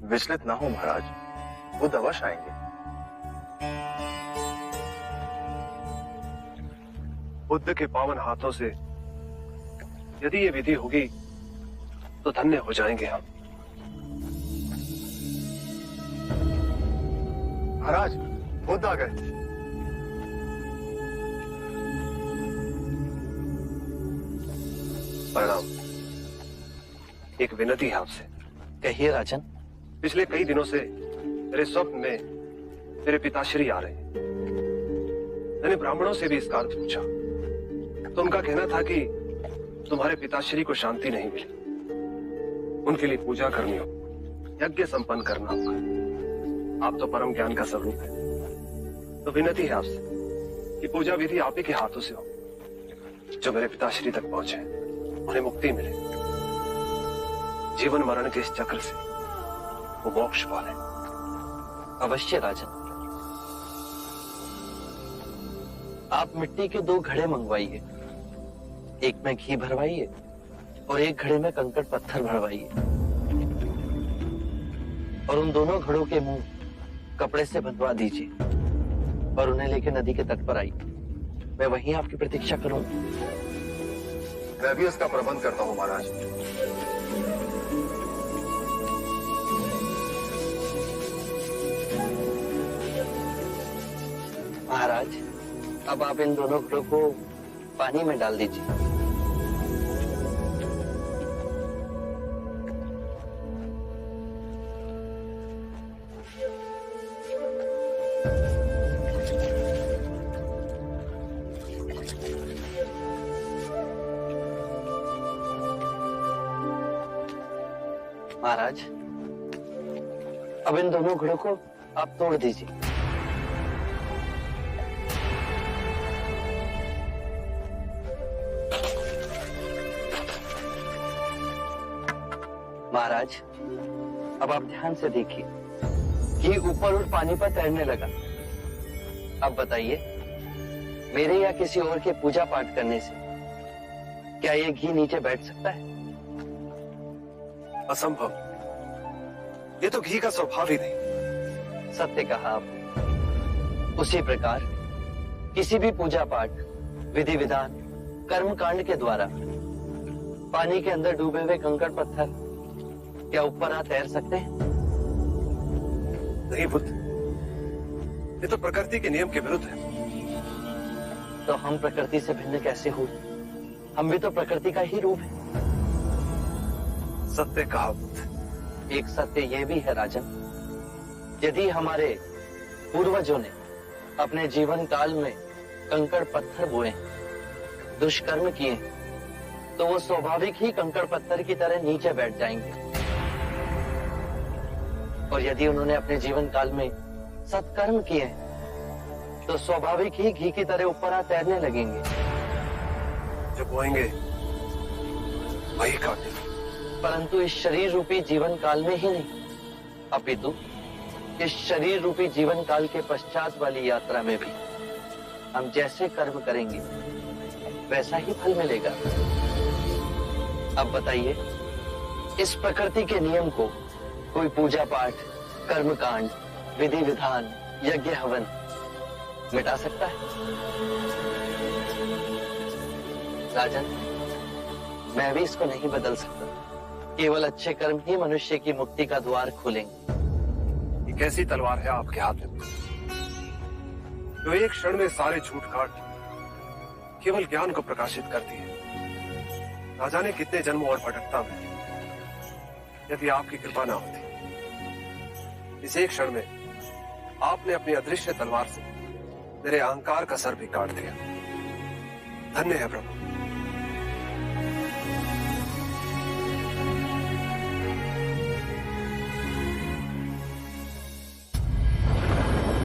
विचलित ना हो महाराज, वो अवश्य आएंगे। बुद्ध के पावन हाथों से यदि ये विधि होगी तो धन्य हो जाएंगे हम। महाराज, बुद्ध आ गए। प्रणाम। एक विनती है आपसे। कहिए राजन। पिछले कई दिनों से मेरे स्वप्न में मेरे पिताश्री आ रहे हैं। मैंने ब्राह्मणों से भी इसका अर्थ पूछा तो उनका कहना था कि तुम्हारे पिताश्री को शांति नहीं मिली, उनके लिए पूजा करनी हो, यज्ञ संपन्न करना होगा। आप तो परम ज्ञान का स्वरूप है, तो विनती है आपसे कि पूजा विधि आप ही के हाथों से हो, जो मेरे पिताश्री तक पहुंचे, उन्हें मुक्ति मिले, जीवन मरण के इस चक्र से वो मोक्ष पाले। अवश्य राजन। आप मिट्टी के 2 घड़े मंगवाइए, एक में घी भरवाइए और एक घड़े में कंकड़ पत्थर भरवाइए, और उन दोनों घड़ों के मुंह कपड़े से बंधवा दीजिए और उन्हें लेकर नदी के तट पर आइए। मैं वहीं आपकी प्रतीक्षा करूंगा। मैं भी इसका प्रबंध करता हूं महाराज। महाराज, अब आप इन दोनों घड़ों को पानी में डाल दीजिए। महाराज, अब इन दोनों घड़ों को आप तोड़ दीजिए। महाराज, अब आप ध्यान से देखिए, घी ऊपर उठ पानी पर तैरने लगा। अब बताइए, मेरे या किसी और के पूजा पाठ करने से क्या ये घी नीचे बैठ सकता है? असंभव। ये तो घी का स्वभाव ही नहीं। सत्य कहा आपने। उसी प्रकार किसी भी पूजा पाठ, विधि विधान, कर्म कांड के द्वारा पानी के अंदर डूबे हुए कंकड़ पत्थर क्या ऊपर आ तैर सकते हैं? नहीं बुद्ध, ये तो प्रकृति के नियम के विरुद्ध है। तो हम प्रकृति से भिन्न कैसे हो? हम भी तो प्रकृति का ही रूप है। सत्य कहा बुद्ध। एक सत्य यह भी है राजन, यदि हमारे पूर्वजों ने अपने जीवन काल में कंकड़ पत्थर बोए, दुष्कर्म किए, तो वो स्वाभाविक ही कंकड़ पत्थर की तरह नीचे बैठ जाएंगे। और यदि उन्होंने अपने जीवन काल में सत्कर्म किए, तो स्वाभाविक ही घी की तरह ऊपर आ तैरने लगेंगे। जो बोएंगे वही काटेंगे। परंतु इस शरीर रूपी जीवन काल में ही नहीं, अपितु इस शरीर रूपी जीवन काल के पश्चात वाली यात्रा में भी हम जैसे कर्म करेंगे वैसा ही फल मिलेगा। अब बताइए, इस प्रकृति के नियम को कोई पूजा पाठ, कर्म कांड, विधि विधान, यज्ञ हवन मिटा सकता है? राजन, मैं भी इसको नहीं बदल सकता। केवल अच्छे कर्म ही मनुष्य की मुक्ति का द्वार खोलेंगे। ये कैसी तलवार है आपके हाथ में, जो एक क्षण में सारे झूठ काट केवल ज्ञान को प्रकाशित करती है। ना जाने कितने जन्मों और भटकता में यदि आपकी कृपा ना होती, इस एक क्षण में आपने अपनी अदृश्य तलवार से मेरे अहंकार का सर भी काट दिया। धन्य है प्रभु।